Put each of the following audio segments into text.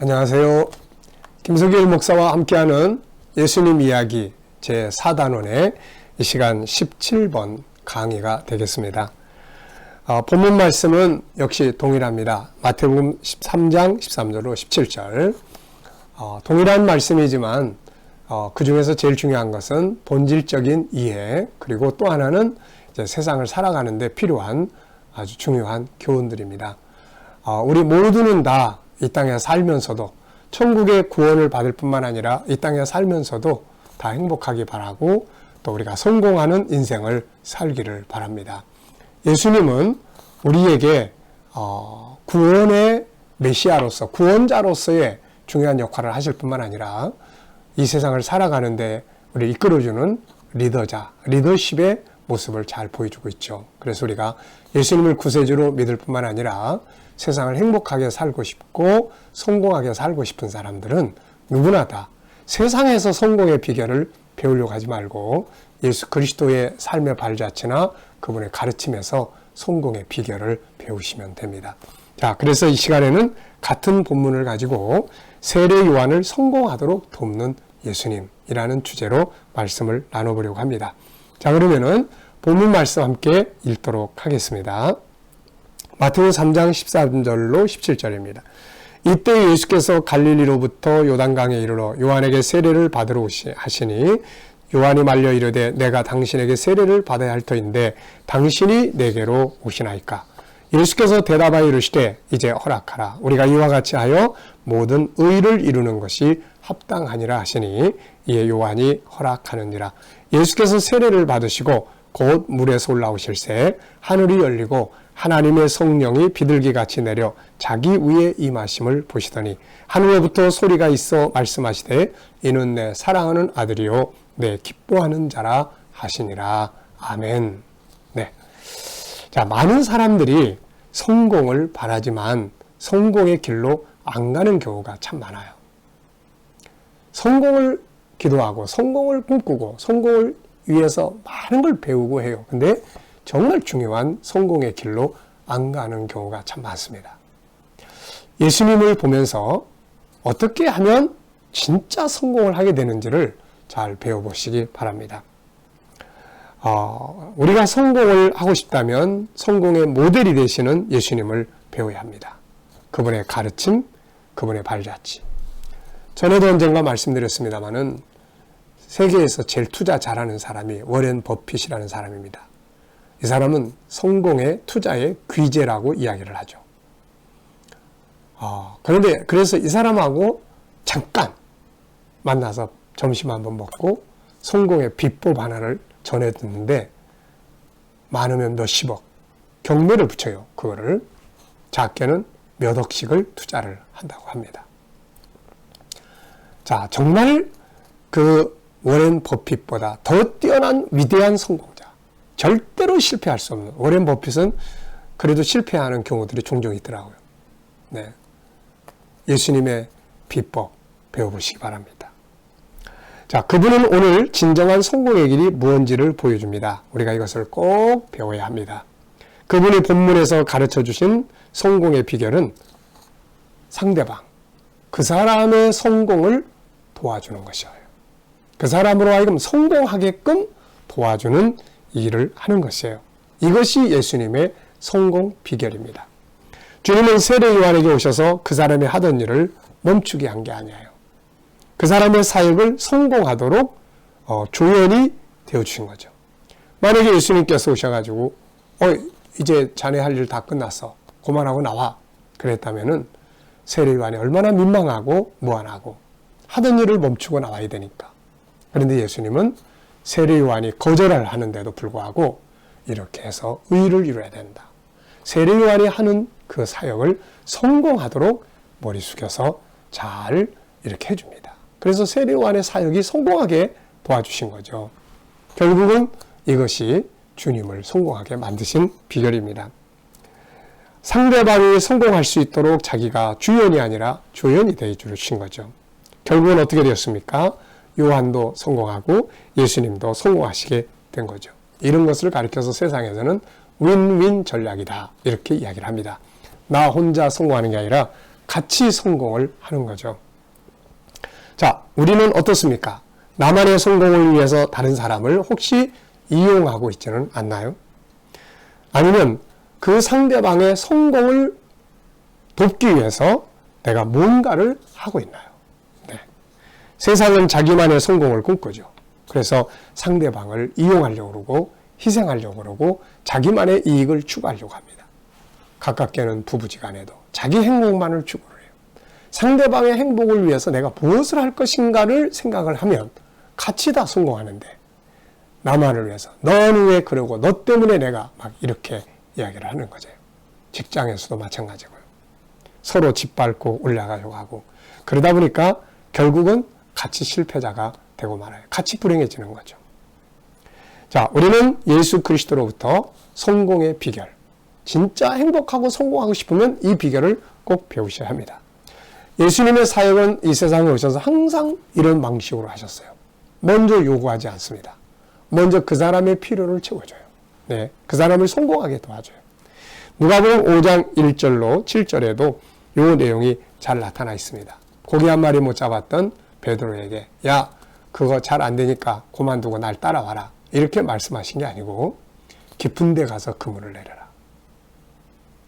안녕하세요. 김석일 목사와 함께하는 예수님 이야기 제4단원의 이 시간 17번 강의가 되겠습니다. 본문 말씀은 역시 동일합니다. 마태복음 13장 13절로 17절. 동일한 말씀이지만 그 중에서 제일 중요한 것은 본질적인 이해, 그리고 또 하나는 이제 세상을 살아가는 데 필요한 아주 중요한 교훈들입니다. 우리 모두는 다 이 땅에 살면서도 천국의 구원을 받을 뿐만 아니라 이 땅에 살면서도 다 행복하기 바라고 또 우리가 성공하는 인생을 살기를 바랍니다. 예수님은 우리에게 구원의 메시아로서, 구원자로서의 중요한 역할을 하실 뿐만 아니라 이 세상을 살아가는데 우리를 이끌어주는 리더자, 리더십의 모습을 잘 보여주고 있죠. 그래서 우리가 예수님을 구세주로 믿을 뿐만 아니라 세상을 행복하게 살고 싶고 성공하게 살고 싶은 사람들은 누구나 다 세상에서 성공의 비결을 배우려고 하지 말고 예수 그리스도의 삶의 발자취나 그분의 가르침에서 성공의 비결을 배우시면 됩니다. 자, 그래서 이 시간에는 같은 본문을 가지고 세례 요한을 성공하도록 돕는 예수님이라는 주제로 말씀을 나눠보려고 합니다. 자, 그러면은 본문 말씀 함께 읽도록 하겠습니다. 마태복음 3장 13절로 17절입니다. 이때 예수께서 갈릴리로부터 요단강에 이르러 요한에게 세례를 받으러 하시니 요한이 말려 이르되 내가 당신에게 세례를 받아야 할 터인데 당신이 내게로 오시나이까. 예수께서 대답하여 이르시되 이제 허락하라. 우리가 이와 같이 하여 모든 의를 이루는 것이 합당하니라 하시니 이에 요한이 허락하느니라. 예수께서 세례를 받으시고 곧 물에서 올라오실새 하늘이 열리고 하나님의 성령이 비둘기같이 내려 자기 위에 임하심을 보시더니 하늘로부터 소리가 있어 말씀하시되 이는 내 사랑하는 아들이요 내 기뻐하는 자라 하시니라. 아멘. 네. 자, 많은 사람들이 성공을 바라지만 성공의 길로 안 가는 경우가 참 많아요. 성공을 기도하고 성공을 꿈꾸고 성공을 위해서 많은 걸 배우고 해요. 근데 정말 중요한 성공의 길로 안 가는 경우가 참 많습니다. 예수님을 보면서 어떻게 하면 진짜 성공을 하게 되는지를 잘 배워보시기 바랍니다. 우리가 성공을 하고 싶다면 성공의 모델이 되시는 예수님을 배워야 합니다. 그분의 가르침, 그분의 발자취. 전에도 언젠가 말씀드렸습니다마는 세계에서 제일 투자 잘하는 사람이 워렌 버핏이라는 사람입니다. 이 사람은 성공의 투자의 귀재라고 이야기를 하죠. 그래서 이 사람하고 잠깐 만나서 점심 한번 먹고 성공의 비법 하나를 전해 듣는데 많으면 몇십억 경매를 붙여요. 그거를 작게는 몇 억씩을 투자를 한다고 합니다. 자, 정말 그 워렌 버핏보다 더 뛰어난 위대한 성공자, 절대로 실패할 수 없는 워렌 버핏은 그래도 실패하는 경우들이 종종 있더라고요. 네, 예수님의 비법 배워보시기 바랍니다. 자, 그분은 오늘 진정한 성공의 길이 무엇인지를 보여줍니다. 우리가 이것을 꼭 배워야 합니다. 그분이 본문에서 가르쳐주신 성공의 비결은 상대방, 그 사람의 성공을 도와주는 것이에요. 그 사람으로 하여금 성공하게끔 도와주는 일을 하는 것이에요. 이것이 예수님의 성공 비결입니다. 주님은 세례 요한에게 오셔서 그 사람이 하던 일을 멈추게 한 게 아니에요. 그 사람의 사역을 성공하도록 조연이 되어주신 거죠. 만약에 예수님께서 오셔가지고 이제 자네 할 일 다 끝났어. 그만하고 나와. 그랬다면은 세례 요한이 얼마나 민망하고 무안하고 하던 일을 멈추고 나와야 되니까. 그런데 예수님은 세례 요한이 거절을 하는데도 불구하고 이렇게 해서 의를 이루어야 된다. 세례 요한이 하는 그 사역을 성공하도록 머리 숙여서 잘 이렇게 해줍니다. 그래서 세례 요한의 사역이 성공하게 도와주신 거죠. 결국은 이것이 주님을 성공하게 만드신 비결입니다. 상대방이 성공할 수 있도록 자기가 주연이 아니라 조연이 되어 주신 거죠. 결국은 어떻게 되었습니까? 요한도 성공하고 예수님도 성공하시게 된 거죠. 이런 것을 가르쳐서 세상에서는 윈윈 전략이다 이렇게 이야기를 합니다. 나 혼자 성공하는 게 아니라 같이 성공을 하는 거죠. 자, 우리는 어떻습니까? 나만의 성공을 위해서 다른 사람을 혹시 이용하고 있지는 않나요? 아니면 그 상대방의 성공을 돕기 위해서 내가 뭔가를 하고 있나요? 네. 세상은 자기만의 성공을 꿈꾸죠. 그래서 상대방을 이용하려고 그러고 희생하려고 그러고 자기만의 이익을 추구하려고 합니다. 가깝게는 부부지간에도 자기 행복만을 추구를 해요. 상대방의 행복을 위해서 내가 무엇을 할 것인가를 생각을 하면 같이 다 성공하는데 나만을 위해서 너는 왜 그러고 너 때문에 내가 막 이렇게 이야기를 하는 거죠. 직장에서도 마찬가지고요. 서로 짓밟고 올라가려고 하고 그러다 보니까 결국은 같이 실패자가 되고 말아요. 같이 불행해지는 거죠. 자, 우리는 예수 그리스도로부터 성공의 비결, 진짜 행복하고 성공하고 싶으면 이 비결을 꼭 배우셔야 합니다. 예수님의 사역은 이 세상에 오셔서 항상 이런 방식으로 하셨어요. 먼저 요구하지 않습니다. 먼저 그 사람의 필요를 채워줘요. 네, 그 사람을 성공하게 도와줘요. 누가복음 5장 1절로 7절에도 이 내용이 잘 나타나 있습니다. 고기 한 마리 못 잡았던 베드로에게 야, 그거 잘 안 되니까 그만두고 날 따라와라. 이렇게 말씀하신 게 아니고 깊은 데 가서 그물을 내려라.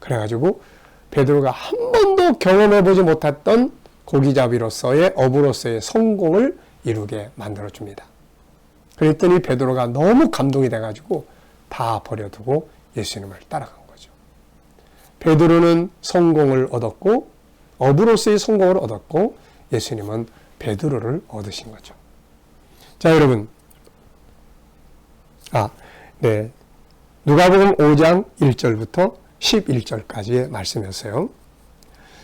그래가지고 베드로가 한 번도 경험해보지 못했던 고기잡이로서의 어부로서의 성공을 이루게 만들어줍니다. 그랬더니 베드로가 너무 감동이 돼가지고 다 버려두고 예수님을 따라간 거죠. 베드로는 성공을 얻었고 어부로서의 성공을 얻었고 예수님은 베드로를 얻으신 거죠. 자, 여러분. 네. 누가복음 5장 1절부터 11절까지의 말씀이었어요.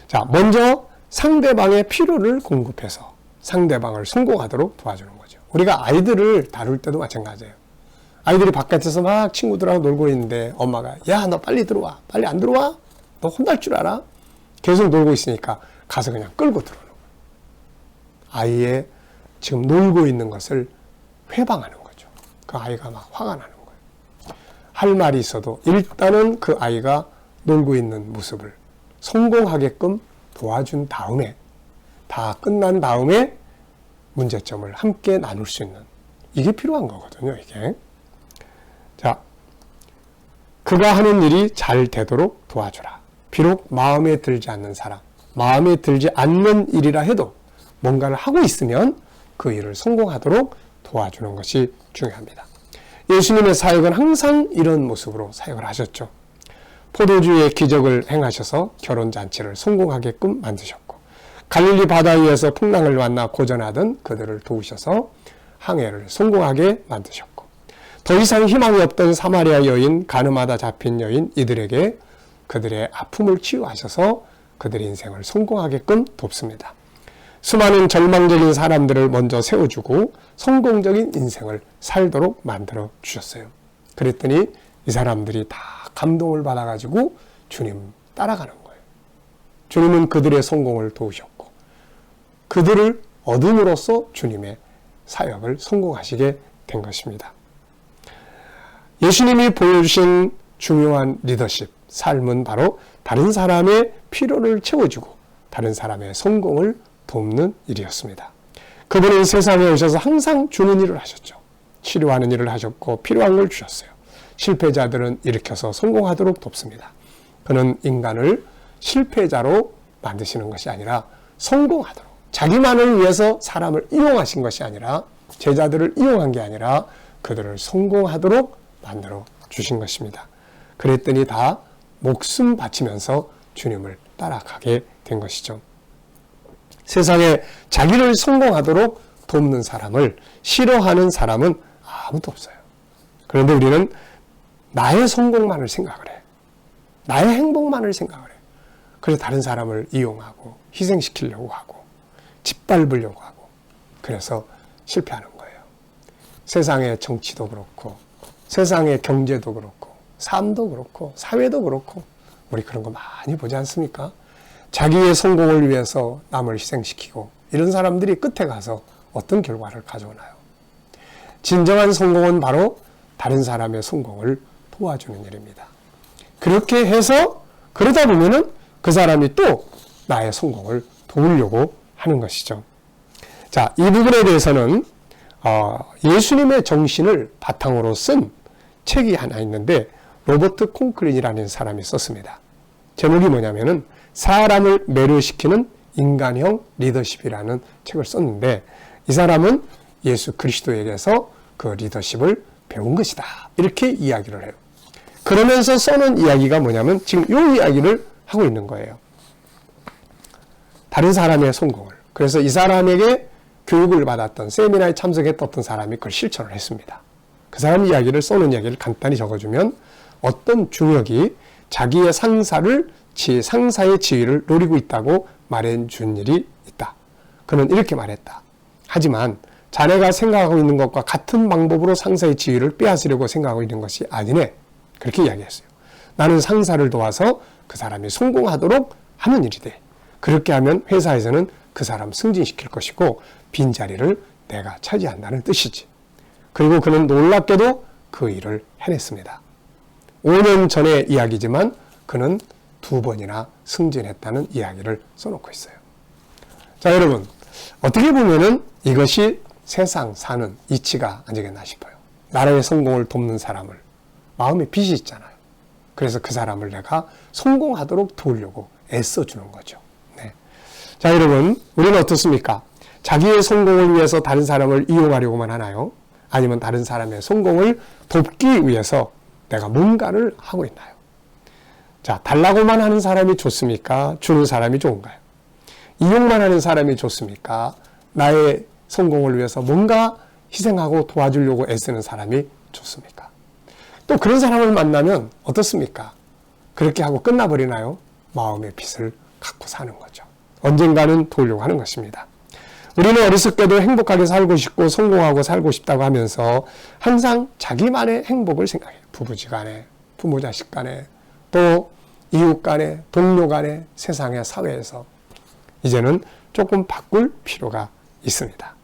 자, 먼저 상대방의 필요를 공급해서 상대방을 성공하도록 도와주는 거죠. 우리가 아이들을 다룰 때도 마찬가지예요. 아이들이 바깥에서 막 친구들하고 놀고 있는데 엄마가 야, 너 빨리 들어와. 빨리 안 들어와? 너 혼날 줄 알아? 계속 놀고 있으니까 가서 그냥 끌고 들어오는 거예요. 아이의 지금 놀고 있는 것을 회방하는 거죠. 그 아이가 막 화가 나는 거예요. 할 말이 있어도 일단은 그 아이가 놀고 있는 모습을 성공하게끔 도와준 다음에 다 끝난 다음에 문제점을 함께 나눌 수 있는 이게 필요한 거거든요. 이게. 자, 그가 하는 일이 잘 되도록 도와주라. 비록 마음에 들지 않는 사람, 마음에 들지 않는 일이라 해도 뭔가를 하고 있으면 그 일을 성공하도록 도와주는 것이 중요합니다. 예수님의 사역은 항상 이런 모습으로 사역을 하셨죠. 포도주의 기적을 행하셔서 결혼잔치를 성공하게끔 만드셨고 갈릴리 바다 위에서 풍랑을 만나 고전하던 그들을 도우셔서 항해를 성공하게 만드셨고 더 이상 희망이 없던 사마리아 여인, 가늠하다 잡힌 여인 이들에게 그들의 아픔을 치유하셔서 그들의 인생을 성공하게끔 돕습니다. 수많은 절망적인 사람들을 먼저 세워주고 성공적인 인생을 살도록 만들어 주셨어요. 그랬더니 이 사람들이 다 감동을 받아가지고 주님 따라가는 거예요. 주님은 그들의 성공을 도우셨고 그들을 얻음으로써 주님의 사역을 성공하시게 된 것입니다. 예수님이 보여주신 중요한 리더십, 삶은 바로 다른 사람의 필요를 채워주고 다른 사람의 성공을 돕는 일이었습니다. 그분은 세상에 오셔서 항상 주는 일을 하셨죠. 치료하는 일을 하셨고 필요한 걸 주셨어요. 실패자들은 일으켜서 성공하도록 돕습니다. 그는 인간을 실패자로 만드시는 것이 아니라 성공하도록 자기만을 위해서 사람을 이용하신 것이 아니라 제자들을 이용한 게 아니라 그들을 성공하도록 만들어 주신 것입니다. 그랬더니 다 목숨 바치면서 주님을 따라가게 된 것이죠. 세상에 자기를 성공하도록 돕는 사람을 싫어하는 사람은 아무도 없어요. 그런데 우리는 나의 성공만을 생각을 해. 나의 행복만을 생각을 해. 그래서 다른 사람을 이용하고 희생시키려고 하고 짓밟으려고 하고 그래서 실패하는 거예요. 세상의 정치도 그렇고 세상의 경제도 그렇고 삶도 그렇고 사회도 그렇고 우리 그런 거 많이 보지 않습니까? 자기의 성공을 위해서 남을 희생시키고 이런 사람들이 끝에 가서 어떤 결과를 가져오나요? 진정한 성공은 바로 다른 사람의 성공을 도와주는 일입니다. 그렇게 해서 그러다 보면은 그 사람이 또 나의 성공을 도우려고 하는 것이죠. 자, 이 부분에 대해서는 예수님의 정신을 바탕으로 쓴 책이 하나 있는데 로버트 콩클린이라는 사람이 썼습니다. 제목이 뭐냐면은 사람을 매료시키는 인간형 리더십이라는 책을 썼는데 이 사람은 예수 그리스도에게서 그 리더십을 배운 것이다. 이렇게 이야기를 해요. 그러면서 써놓은 이야기가 뭐냐면 지금 이 이야기를 하고 있는 거예요. 다른 사람의 성공을. 그래서 이 사람에게 교육을 받았던 세미나에 참석했던 사람이 그걸 실천을 했습니다. 그 사람 이야기를 써놓은 이야기를 간단히 적어주면 어떤 중역이 자기의 상사의 지위를 노리고 있다고 말해준 일이 있다. 그는 이렇게 말했다. 하지만 자네가 생각하고 있는 것과 같은 방법으로 상사의 지위를 빼앗으려고 생각하고 있는 것이 아니네. 그렇게 이야기했어요. 나는 상사를 도와서 그 사람이 성공하도록 하는 일이 돼. 그렇게 하면 회사에서는 그 사람 승진시킬 것이고 빈자리를 내가 차지한다는 뜻이지. 그리고 그는 놀랍게도 그 일을 해냈습니다. 5년 전의 이야기지만 그는 2번이나 승진했다는 이야기를 써놓고 있어요. 자, 여러분, 어떻게 보면은 이것이 세상 사는 이치가 아니겠나 싶어요. 나라의 성공을 돕는 사람을 마음에 빚이 있잖아요. 그래서 그 사람을 내가 성공하도록 도우려고 애써주는 거죠. 네. 자, 여러분, 우리는 어떻습니까? 자기의 성공을 위해서 다른 사람을 이용하려고만 하나요? 아니면 다른 사람의 성공을 돕기 위해서 내가 뭔가를 하고 있나요? 자, 달라고만 하는 사람이 좋습니까? 주는 사람이 좋은가요? 이용만 하는 사람이 좋습니까? 나의 성공을 위해서 뭔가 희생하고 도와주려고 애쓰는 사람이 좋습니까? 또 그런 사람을 만나면 어떻습니까? 그렇게 하고 끝나버리나요? 마음의 빚을 갖고 사는 거죠. 언젠가는 도우려고 하는 것입니다. 우리는 어렸을 때도 행복하게 살고 싶고 성공하고 살고 싶다고 하면서 항상 자기만의 행복을 생각해요. 부부지간에, 부모 자식 간에, 또 이웃 간에, 동료 간에, 세상의 사회에서. 이제는 조금 바꿀 필요가 있습니다.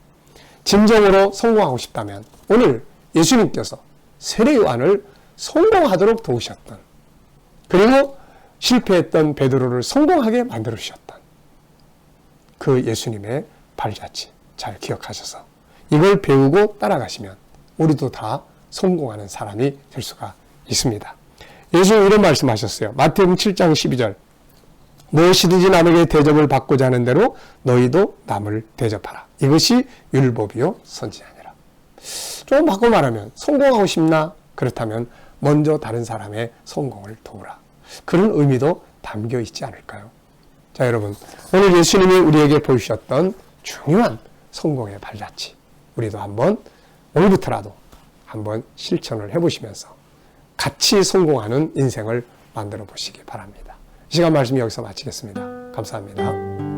진정으로 성공하고 싶다면 오늘 예수님께서 세례 요한을 성공하도록 도우셨던, 그리고 실패했던 베드로를 성공하게 만들어 주셨던 그 예수님의 발자취 잘 기억하셔서 이걸 배우고 따라가시면 우리도 다 성공하는 사람이 될 수가 있습니다. 예수님 이런 말씀하셨어요. 마태복음 7장 12절. 무엇이든지 남에게 대접을 받고자 하는 대로 너희도 남을 대접하라. 이것이 율법이요 선지자 아니라. 좀 바꿔 말하면 성공하고 싶나? 그렇다면 먼저 다른 사람의 성공을 도우라. 그런 의미도 담겨 있지 않을까요? 자, 여러분, 오늘 예수님이 우리에게 보여주셨던 중요한 성공의 발자취, 우리도 한번 오늘부터라도 한번 실천을 해보시면서 같이 성공하는 인생을 만들어 보시기 바랍니다. 이 시간 말씀 여기서 마치겠습니다. 감사합니다.